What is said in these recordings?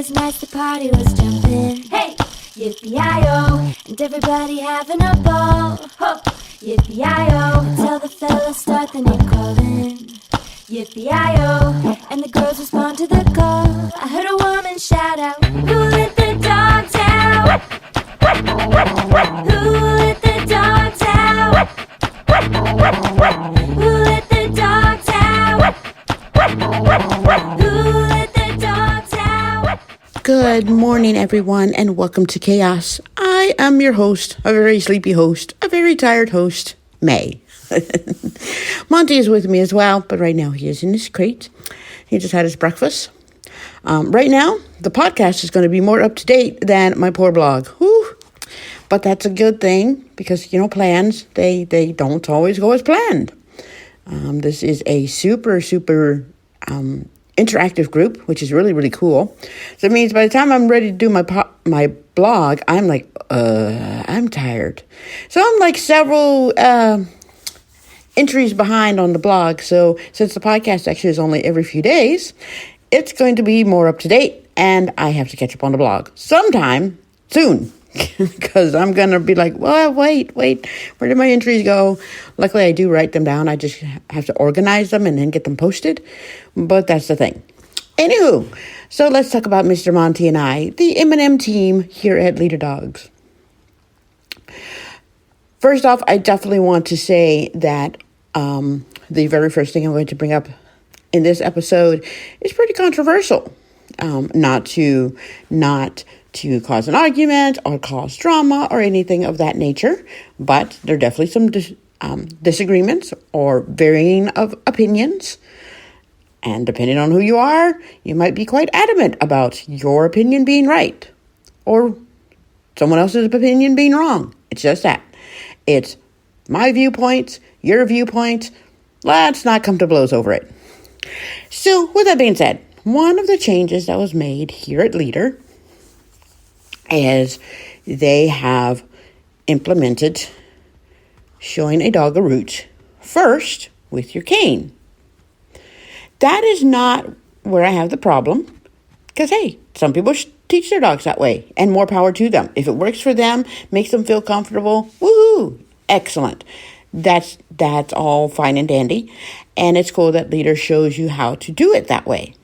was nice, the party was jumping. Hey, yippee-yi-yo, and everybody having a ball. Ho, yippee-yi-yo, until the fellas start the name calling. Yippee-yi-yo, and the girls respond to the call. I heard a woman shout out, who let the dogs out? Who let the dogs out? Who let the dogs out? Who let the dogs out? Good morning, everyone, and welcome to Chaos. I am your host, a very sleepy host, a very tired host, May. Monty is with me as well, but right now he is in his crate. He just had his breakfast. Right now, the podcast is going to be more up to date than my poor blog. Whew. But that's a good thing because, plans, they don't always go as planned. This is a super interactive group, which is really, really cool. So it means by the time I'm ready to do my blog, I'm like, I'm tired. So I'm like several entries behind on the blog. So since the podcast actually is only every few days, it's going to be more up to date, and I have to catch up on the blog sometime soon. Because I'm going to be like, well, wait, where did my entries go? Luckily, I do write them down. I just have to organize them and then get them posted. But that's the thing. Anywho, so let's talk about Mr. Monty and I, the M&M team here at Leader Dogs. First off, I definitely want to say that the very first thing I'm going to bring up in this episode is pretty controversial. Not to cause an argument or cause drama or anything of that nature, but there are definitely some disagreements or varying of opinions. And depending on who you are, you might be quite adamant about your opinion being right or someone else's opinion being wrong. It's just that. It's my viewpoint, your viewpoint. Let's not come to blows over it. So, with that being said, one of the changes that was made here at Leader is they have implemented showing a dog a route first with your cane. That is not where I have the problem, because, hey, some people teach their dogs that way, and more power to them. If it works for them, makes them feel comfortable, woohoo, excellent. That's all fine and dandy, and it's cool that Leader shows you how to do it that way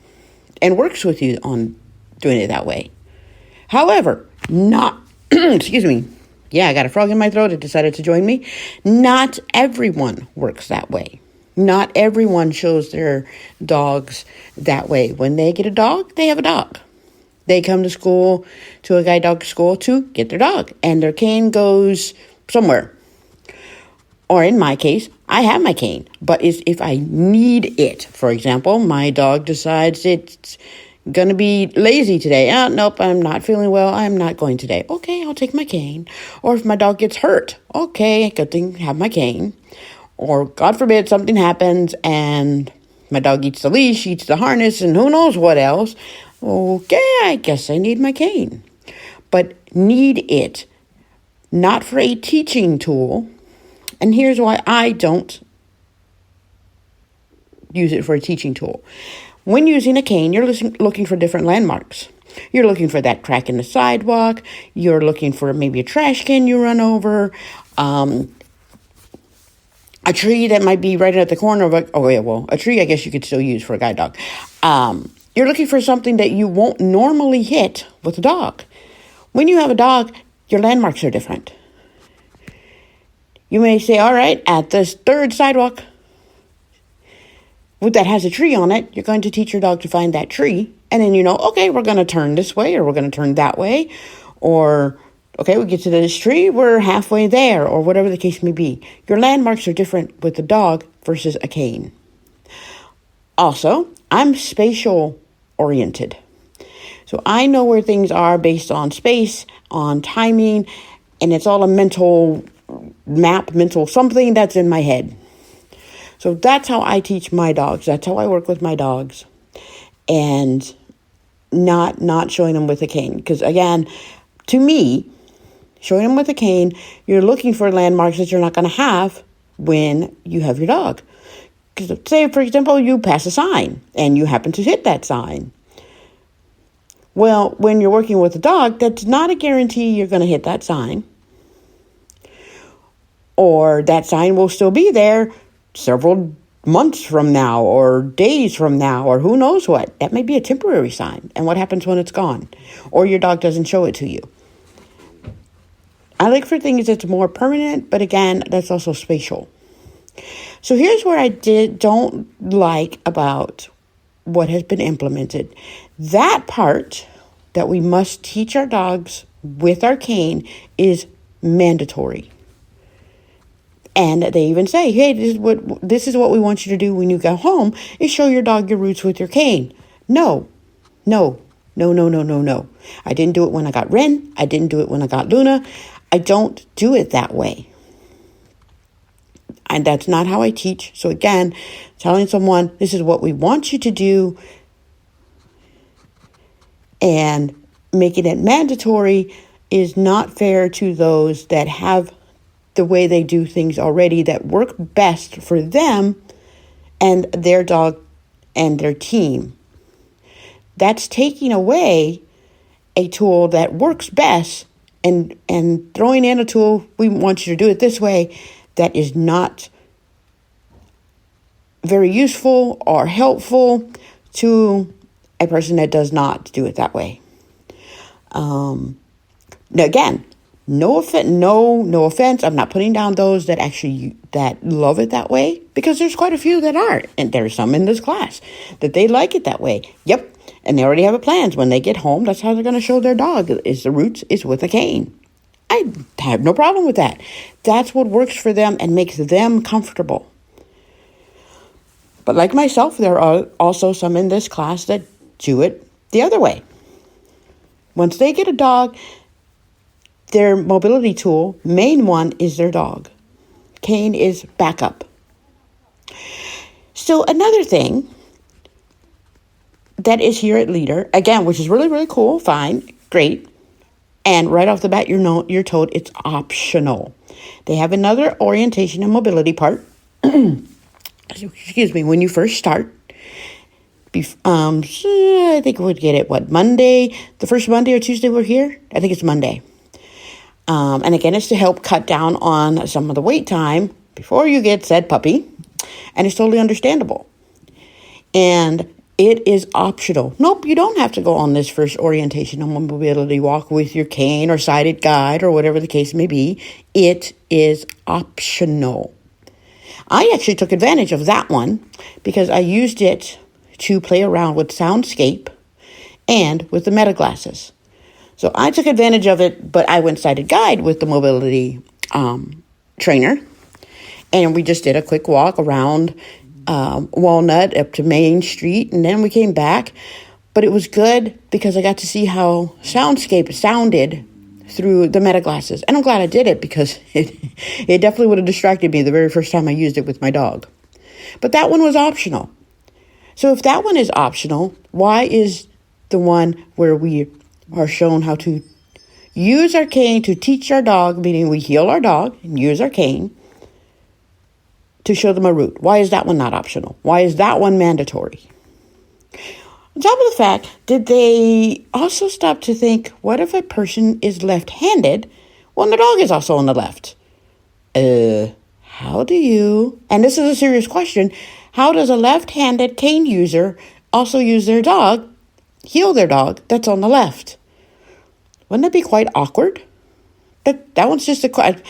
and works with you on doing it that way. However, excuse me. Yeah, I got a frog in my throat. It decided to join me. Not everyone works that way. Not everyone shows their dogs that way. When they get a dog, they have a dog. They come to school, to a guide dog school to get their dog. And their cane goes somewhere. Or in my case, I have my cane. But if I need it, for example, my dog decides it's going to be lazy today. Nope, I'm not feeling well. I'm not going today. Okay, I'll take my cane. Or if my dog gets hurt. Okay, good thing have my cane. Or God forbid something happens and my dog eats the leash, eats the harness, and who knows what else. Okay, I guess I need my cane. But need it, not for a teaching tool. And here's why I don't use it for a teaching tool. When using a cane, you're looking for different landmarks. You're looking for that crack in the sidewalk. You're looking for maybe a trash can you run over. A tree that might be right at the corner of a tree I guess you could still use for a guide dog. You're looking for something that you won't normally hit with a dog. When you have a dog, your landmarks are different. You may say, all right, at this third sidewalk that has a tree on it, you're going to teach your dog to find that tree. And then okay, we're going to turn this way or we're going to turn that way. Or, okay, we get to this tree, we're halfway there, or whatever the case may be. Your landmarks are different with a dog versus a cane. Also, I'm spatial oriented. So I know where things are based on space, on timing, and it's all a mental map, mental something that's in my head. So that's how I teach my dogs. That's how I work with my dogs. And not showing them with a cane. Because again, to me, showing them with a cane, you're looking for landmarks that you're not going to have when you have your dog. Say, for example, you pass a sign and you happen to hit that sign. Well, when you're working with a dog, that's not a guarantee you're going to hit that sign. Or that sign will still be there several months from now or days from now or who knows what. That may be a temporary sign. And what happens when it's gone? Or your dog doesn't show it to you. I look for things that's more permanent, but again, that's also spatial. So here's where I don't like about what has been implemented. That part that we must teach our dogs with our cane is mandatory. And they even say, hey, this is what we want you to do when you go home, is show your dog your roots with your cane. No. I didn't do it when I got Ren. I didn't do it when I got Luna. I don't do it that way. And that's not how I teach. So again, telling someone, this is what we want you to do, and making it mandatory is not fair to those that have the way they do things already that work best for them and their dog and their team. That's taking away a tool that works best and throwing in a tool, we want you to do it this way, that is not very useful or helpful to a person that does not do it that way. Now again, no offense. I'm not putting down those that actually that love it that way, because there's quite a few that aren't, and there's some in this class that they like it that way. Yep, and they already have a plans. When they get home, that's how they're going to show their dog is the roots is with a cane. I have no problem with that. That's what works for them and makes them comfortable. But like myself, there are also some in this class that do it the other way. Once they get a dog, their mobility tool, main one, is their dog. Cane is backup. So another thing that is here at Leader, again, which is really, really cool, fine, great. And right off the bat, you're told it's optional. They have another orientation and mobility part. Excuse me, when you first start. I think we'd get it, Monday? The first Monday or Tuesday we're here? I think it's Monday. And again, it's to help cut down on some of the wait time before you get said puppy. And it's totally understandable. And it is optional. Nope, you don't have to go on this first orientation and mobility walk with your cane or sighted guide or whatever the case may be. It is optional. I actually took advantage of that one because I used it to play around with Soundscape and with the Meta glasses. So I took advantage of it, but I went sighted guide with the mobility trainer. And we just did a quick walk around Walnut up to Main Street, and then we came back. But it was good because I got to see how Soundscape sounded through the Meta glasses. And I'm glad I did it because it definitely would have distracted me the very first time I used it with my dog. But that one was optional. So if that one is optional, why is the one where we are shown how to use our cane to teach our dog, meaning we heel our dog and use our cane to show them a route? Why is that one not optional? Why is that one mandatory? On top of the fact, did they also stop to think, what if a person is left-handed when the dog is also on the left? How do you, and this is a serious question, how does a left-handed cane user also use their dog, heel their dog that's on the left? Wouldn't that be quite awkward? That one's just because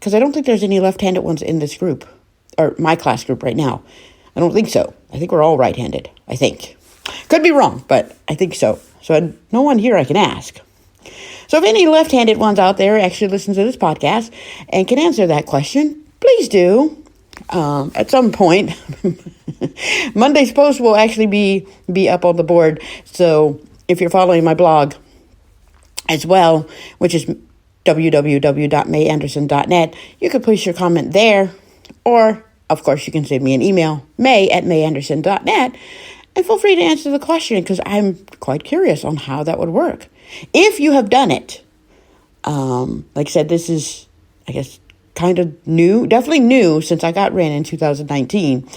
I don't think there's any left-handed ones in this group, or my class group right now. I don't think so. I think we're all right-handed, I think. Could be wrong, but I think so. So no one here I can ask. So if any left-handed ones out there actually listen to this podcast and can answer that question, please do. At some point, Monday's post will actually be up on the board. So if you're following my blog as well, which is www.mayanderson.net, you can place your comment there. Or, of course, you can send me an email, may@mayanderson.net, and feel free to answer the question because I'm quite curious on how that would work. If you have done it, like I said, this is, I guess, kind of new, definitely new since I got Ren in 2019.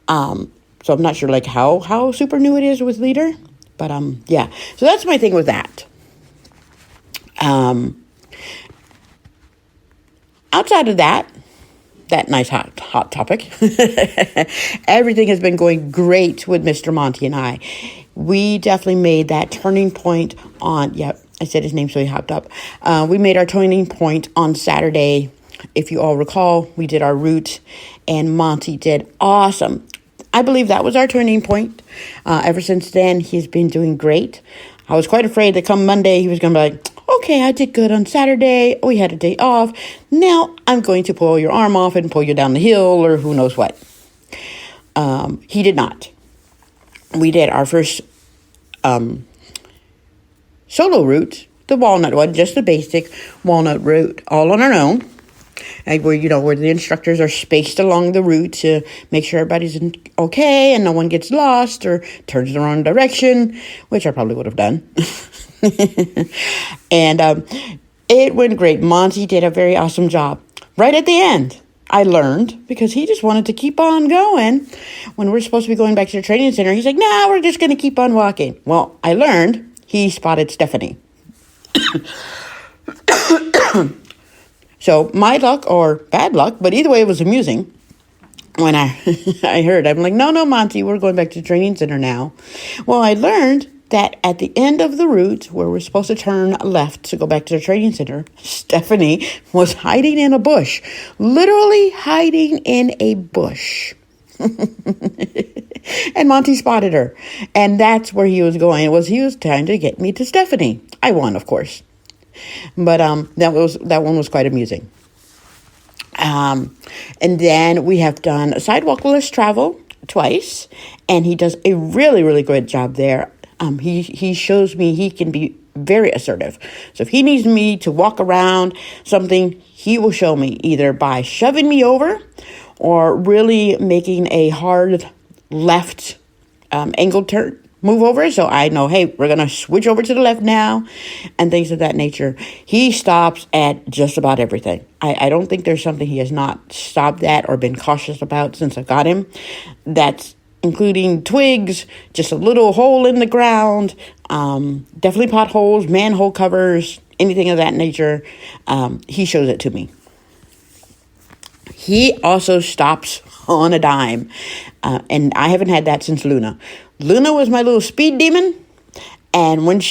So I'm not sure like how super new it is with Leader, But yeah. So that's my thing with that. Outside of that nice hot topic, everything has been going great with Mr. Monty and I. We definitely made that turning point on, I said his name so he hopped up. We made our turning point on Saturday. If you all recall, we did our route and Monty did awesome. I believe that was our turning point. Ever since then, he's been doing great. I was quite afraid that come Monday, he was going to be like, okay, I did good on Saturday. We had a day off. Now I'm going to pull your arm off and pull you down the hill or who knows what. He did not. We did our first solo route, the walnut one, just the basic walnut route, all on our own. And where the instructors are spaced along the route to make sure everybody's okay and no one gets lost or turns the wrong direction, which I probably would have done. And it went great. Monty did a very awesome job. Right at the end, I learned, because he just wanted to keep on going. When we're supposed to be going back to the training center, he's like, nah, we're just going to keep on walking. Well, I learned he spotted Stephanie. So my luck or bad luck, but either way, it was amusing. When I heard, I'm like, no, Monty, we're going back to the training center now. Well, I learned that at the end of the route where we're supposed to turn left to go back to the training center, Stephanie was hiding in a bush, literally hiding in a bush. And Monty spotted her. And that's where he was going. He was trying to get me to Stephanie. I won, of course. But that one was quite amusing. And then we have done sidewalkless travel twice, and he does a really, really good job there. He shows me he can be very assertive. So if he needs me to walk around something, he will show me either by shoving me over or really making a hard left angle turn. Move over, so I know, hey, we're going to switch over to the left now, and things of that nature. He stops at just about everything. I don't think there's something he has not stopped at or been cautious about since I got him. That's including twigs, just a little hole in the ground, definitely potholes, manhole covers, anything of that nature. He shows it to me. He also stops on a dime, and I haven't had that since Luna. Luna was my little speed demon, and when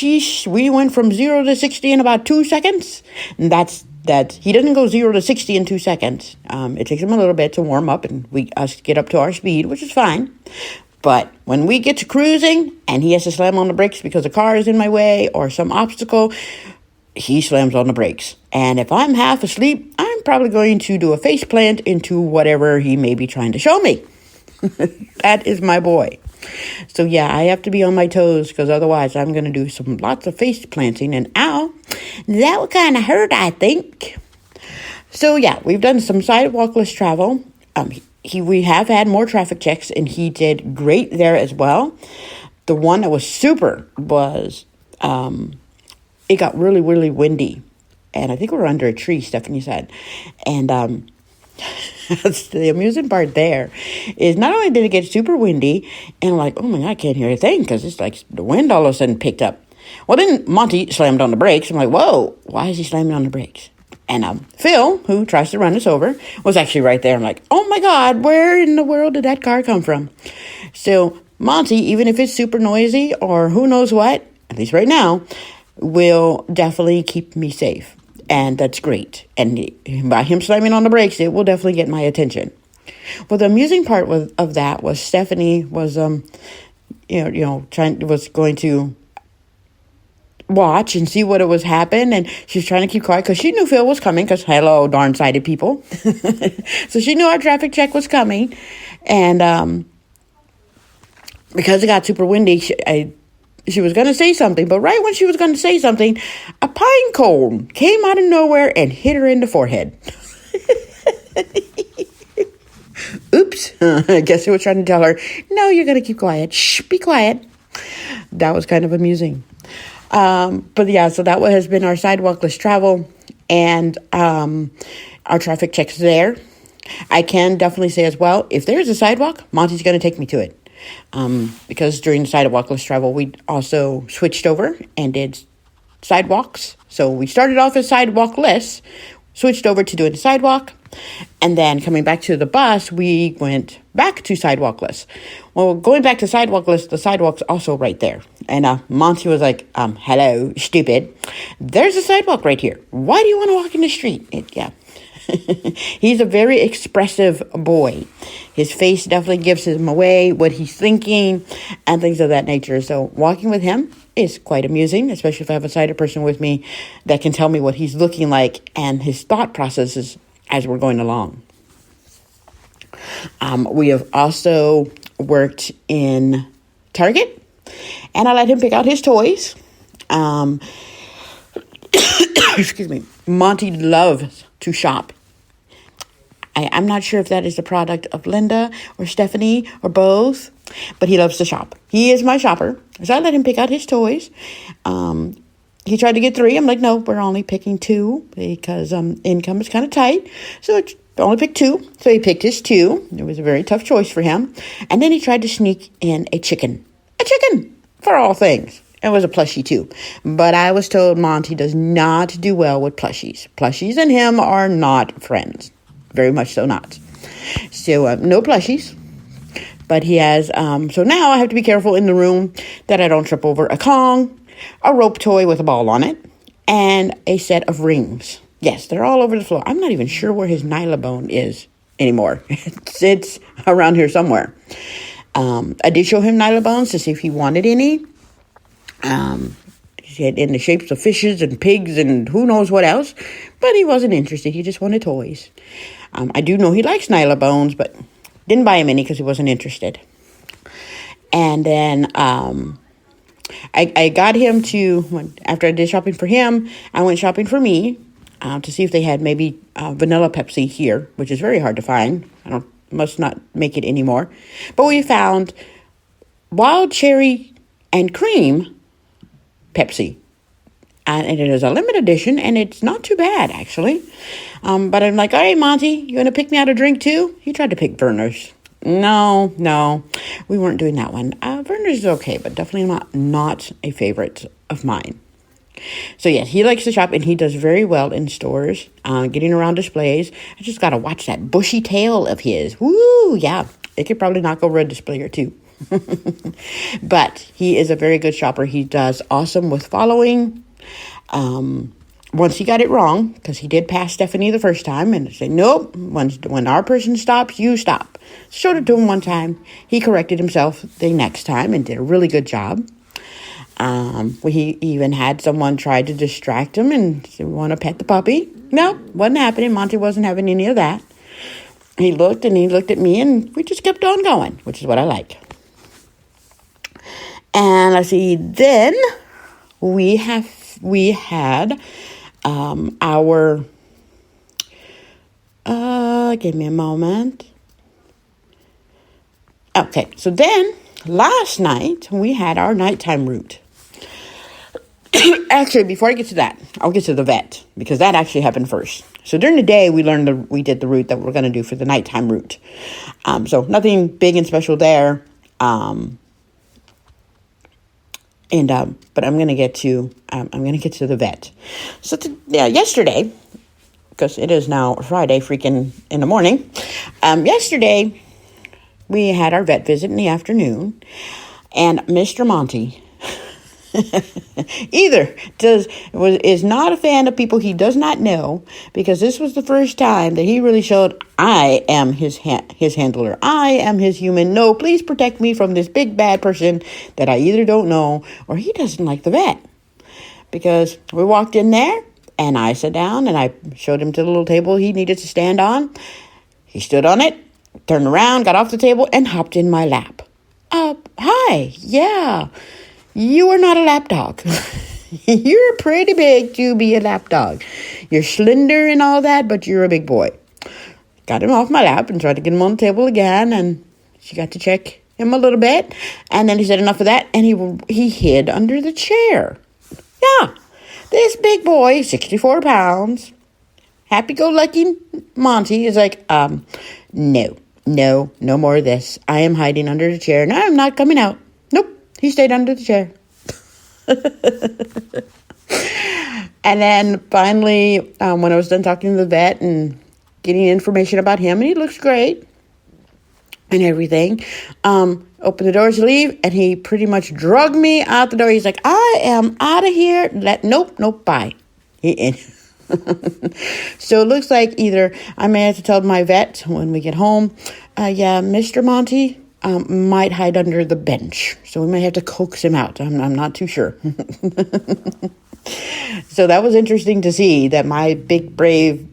we went from 0 to 60 in about 2 seconds, and that's he doesn't go 0 to 60 in 2 seconds. It takes him a little bit to warm up and us get up to our speed, which is fine. But when we get to cruising and he has to slam on the brakes because a car is in my way or some obstacle, he slams on the brakes. And if I'm half asleep, I'm probably going to do a face plant into whatever he may be trying to show me. That is my boy. So yeah, I have to be on my toes, because otherwise I'm going to do lots of face planting, and ow, that would kind of hurt, I think. So yeah, we've done some sidewalkless travel. We have had more traffic checks, and he did great there as well. The one that was super was, it got really, really windy, and I think we were under a tree, Stephanie said, and the amusing part there is not only did it get super windy, and I'm like, oh my God, I can't hear a thing, because it's like the wind all of a sudden picked up. Well, then Monty slammed on the brakes. I'm like, whoa, why is he slamming on the brakes? And Phil, who tries to run us over, was actually right there. I'm like, oh my God, where in the world did that car come from? So Monty, even if it's super noisy or who knows what, at least right now, will definitely keep me safe. And that's great. And by him slamming on the brakes, it will definitely get my attention. Well, the amusing part of that was Stephanie was, was going to watch and see what it was happen, and she was trying to keep quiet because she knew Phil was coming, because hello, darn sighted people. So she knew our traffic check was coming, and because it got super windy, she was going to say something, but right when she was going to say something, a pine cone came out of nowhere and hit her in the forehead. Oops. I guess he was trying to tell her, no, you're going to keep quiet. Shh, be quiet. That was kind of amusing. But yeah, so that has been our sidewalkless travel, and our traffic checks there. I can definitely say as well, if there's a sidewalk, Monty's going to take me to it. Because during the sidewalkless travel, we also switched over and did sidewalks. So we started off as sidewalkless, switched over to doing the sidewalk, and then coming back to the bus, we went back to sidewalkless. Well, going back to sidewalkless, the sidewalk's also right there. And Monty was like, hello, stupid. There's a sidewalk right here. Why do you want to walk in the street? Yeah. He's a very expressive boy. His face definitely gives him away what he's thinking and things of that nature. So walking with him is quite amusing, especially if I have a sighted person with me that can tell me what he's looking like and his thought processes as we're going along. We have also worked in Target, and I let him pick out his toys. Excuse me. Monty loves to shop. I'm not sure if that is the product of Linda or Stephanie or both, but he loves to shop. He is my shopper. So I let him pick out his toys. He tried to get 3. I'm like, no, we're only picking 2 because income is kind of tight. So it's only picked 2. So he picked his 2. It was a very tough choice for him. And then he tried to sneak in a chicken. A chicken, for all things. It was a plushie too. But I was told Monty does not do well with plushies. Plushies and him are not friends. Very much so not. So no plushies. But he has, so now I have to be careful in the room that I don't trip over a Kong, a rope toy with a ball on it, and a set of rings. Yes, they're all over the floor. I'm not even sure where his Nylabone is anymore. It's around here somewhere. I did show him Nylabones to see if he wanted any. He had in the shapes of fishes and pigs and who knows what else, but he wasn't interested. He just wanted toys. I do know he likes Nylabones, but didn't buy him any because he wasn't interested. And then I got him to, after I did shopping for him, I went shopping for me to see if they had maybe vanilla Pepsi here, which is very hard to find. Must not make it anymore. But we found wild cherry and cream Pepsi. And it is a limited edition, and it's not too bad, actually. But I'm like, all right, Monty, you going to pick me out a drink, too? He tried to pick Verner's. No, we weren't doing that one. Verner's is okay, but definitely not a favorite of mine. So, yes, he likes to shop, and he does very well in stores, getting around displays. I just got to watch that bushy tail of his. Woo, yeah, it could probably knock over a display or two. But he is a very good shopper. He does awesome with following. Once he got it wrong, because he did pass Stephanie the first time, and said, nope, when our person stops, you stop. Showed it to him one time. He corrected himself the next time and did a really good job. He even had someone try to distract him and say, we want to pet the puppy. No, wasn't happening. Monty wasn't having any of that. He looked and he looked at me, and we just kept on going, which is what I like. And let's see, then we had our, give me a moment. Okay, so then last night we had our nighttime route. Actually, before I get to that, I'll get to the vet because that actually happened first. So during the day, we did the route that we're going to do for the nighttime route. So nothing big and special there. But I'm going to get to the vet. So yesterday, because it is now Friday, freaking in the morning. Yesterday, we had our vet visit in the afternoon, and Mr. Monty is not a fan of people he does not know, because this was the first time that he really showed, I am his handler. I am his human. No, please protect me from this big bad person that I either don't know or he doesn't like the vet. Because we walked in there and I sat down and I showed him to the little table he needed to stand on. He stood on it, turned around, got off the table, and hopped in my lap. Hi, yeah. You are not a lap dog. You're pretty big to be a lap dog. You're slender and all that, but you're a big boy. Got him off my lap and tried to get him on the table again, and she got to check him a little bit. And then he said enough of that, and he hid under the chair. Yeah, this big boy, 64 pounds, happy-go-lucky Monty is like, no, no more of this. I am hiding under the chair and I'm not coming out. Nope, he stayed under the chair. And then finally, when I was done talking to the vet and getting information about him, and he looks great and everything, opened the doors to leave, and he pretty much drugged me out the door. He's like, I am out of here. Nope, bye. So it looks like either I may have to tell my vet when we get home, yeah, Mr. Monty might hide under the bench. So we may have to coax him out. I'm not too sure. So that was interesting to see that my big, brave,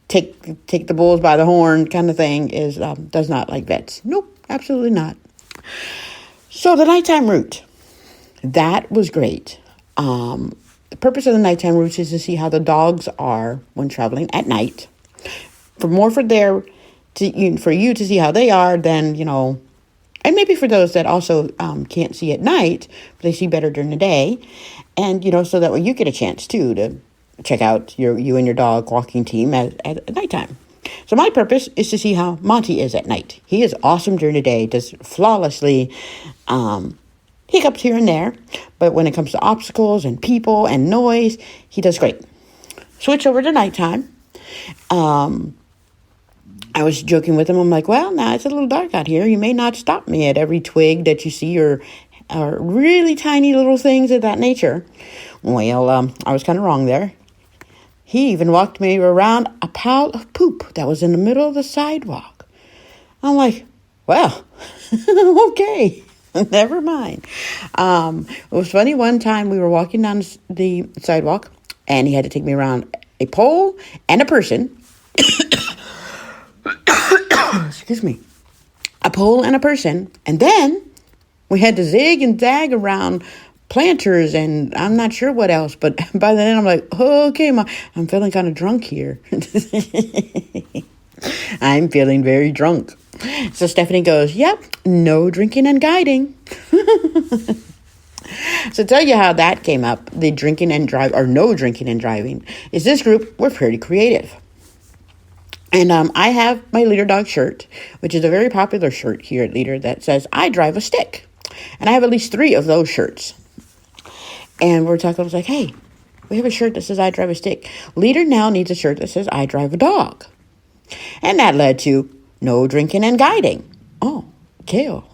take the bulls by the horn kind of thing does not like vets. Nope, absolutely not. So the nighttime route, that was great. The purpose of the nighttime routes is to see how the dogs are when traveling at night. For you to see how they are, then, and maybe for those that also can't see at night, but they see better during the day. And, so that way you get a chance, too, to check out you and your dog walking team at nighttime. So my purpose is to see how Monty is at night. He is awesome during the day, does flawlessly, hiccups here and there. But when it comes to obstacles and people and noise, he does great. Switch over to nighttime. I was joking with him. I'm like, well, now it's a little dark out here. You may not stop me at every twig that you see or really tiny little things of that nature. Well, I was kind of wrong there. He even walked me around a pile of poop that was in the middle of the sidewalk. I'm like, well, okay, never mind. It was funny. One time we were walking down the sidewalk and he had to take me around a pole and a person. Excuse me. A pole and a person. And then we had to zig and zag around planters and I'm not sure what else. But by then I'm like, okay, I'm feeling kind of drunk here. I'm feeling very drunk. So Stephanie goes, yep, no drinking and guiding. So tell you how that came up, the drinking and drive, or no drinking and driving, is this group, we're pretty creative. And I have my Leader Dog shirt, which is a very popular shirt here at Leader that says, I drive a stick. And I have at least 3 of those shirts. And we're talking, I was like, hey, we have a shirt that says, I drive a stick. Leader now needs a shirt that says, I drive a dog. And that led to no drinking and guiding. Oh, Kale.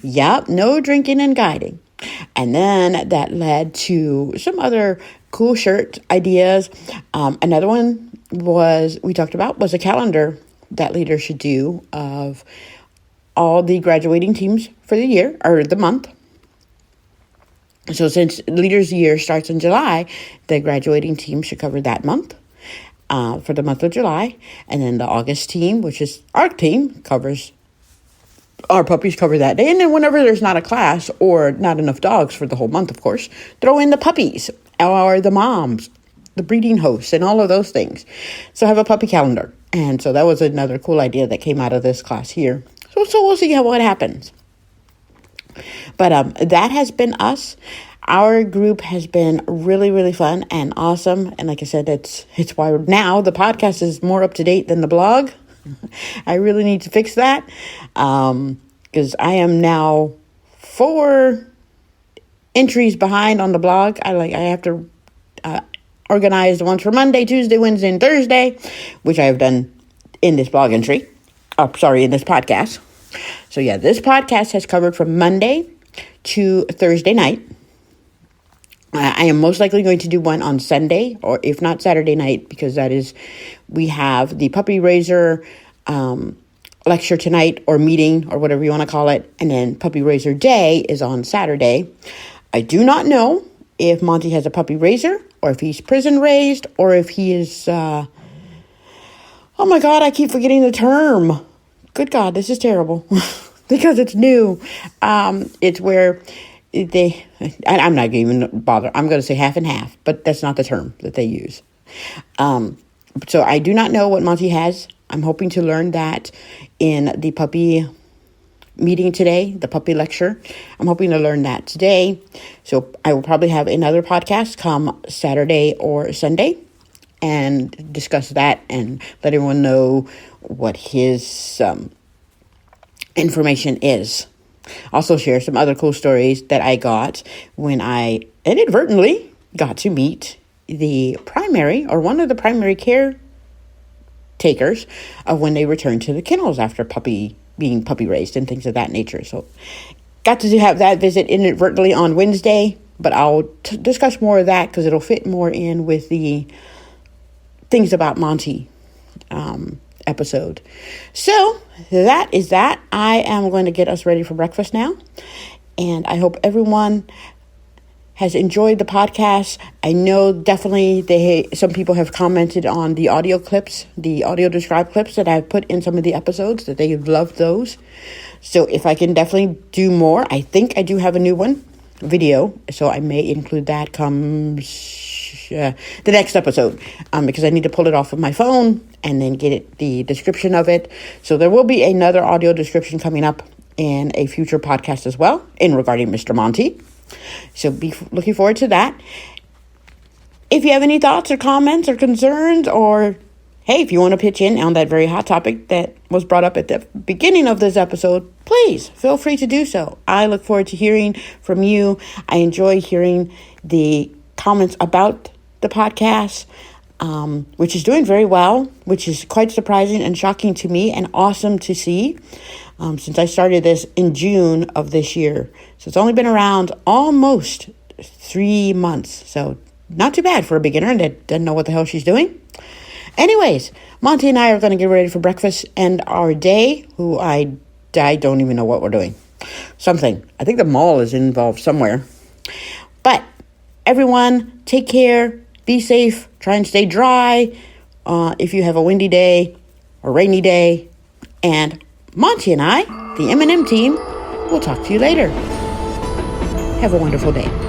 Yep, no drinking and guiding. And then that led to some other cool shirt ideas. Another one we talked about was a calendar that Leader should do of all the graduating teams for the year or the month. So since Leader's year starts in July, the graduating team should cover that month for the month of July. And then the August team, which is our team, covers our puppies cover that day. And then whenever there's not a class or not enough dogs for the whole month, of course, throw in the puppies or the moms, the breeding hosts, and all of those things. So have a puppy calendar. And so that was another cool idea that came out of this class here. So we'll see what happens. But that has been us. Our group has been really, really fun and awesome. And like I said, it's why now the podcast is more up to date than the blog. I really need to fix that because I am now 4 entries behind on the blog. I have to organize the ones for Monday, Tuesday, Wednesday, and Thursday, which I have done in this blog entry. In this podcast. So yeah, this podcast has covered from Monday to Thursday night. I am most likely going to do one on Sunday, or if not Saturday night, because we have the puppy raiser lecture tonight, or meeting, or whatever you want to call it, and then puppy raiser day is on Saturday. I do not know if Monty has a puppy raiser, or if he's prison raised, or if he is, oh my God, I keep forgetting the term. Good God, this is terrible, because it's new. It's where I'm not even bother. I'm going to say half and half, but that's not the term that they use. So I do not know what Monty has. I'm hoping to learn that in the puppy meeting today, the puppy lecture. I'm hoping to learn that today. So I will probably have another podcast come Saturday or Sunday and discuss that and let everyone know what his information is. Also share some other cool stories that I got when I inadvertently got to meet the primary or one of the primary caretakers of when they returned to the kennels after being puppy raised and things of that nature. So got to have that visit inadvertently on Wednesday, but I'll discuss more of that because it'll fit more in with the things about Monty episode. So that is that. I am going to get us ready for breakfast now, and I hope everyone has enjoyed the podcast. I know definitely some people have commented on the audio clips, the audio described clips that I've put in some of the episodes, that they loved those. So if I can definitely do more, I think I do have a new video, so I may include that the next episode, because I need to pull it off of my phone and then get the description of it. So there will be another audio description coming up in a future podcast as well regarding Mr. Monty. So be looking forward to that. If you have any thoughts or comments or concerns, or hey, if you want to pitch in on that very hot topic that was brought up at the beginning of this episode, please feel free to do so. I look forward to hearing from you. I enjoy hearing the comments about the podcast, which is doing very well, which is quite surprising and shocking to me and awesome to see, since I started this in June of this year. So it's only been around almost 3 months. So not too bad for a beginner that doesn't know what the hell she's doing. Anyways, Monty and I are going to get ready for breakfast and our day, I don't even know what we're doing. Something. I think the mall is involved somewhere. But everyone, take care. Be safe. Try and stay dry if you have a windy day or rainy day. And Monty and I, the M&M team, will talk to you later. Have a wonderful day.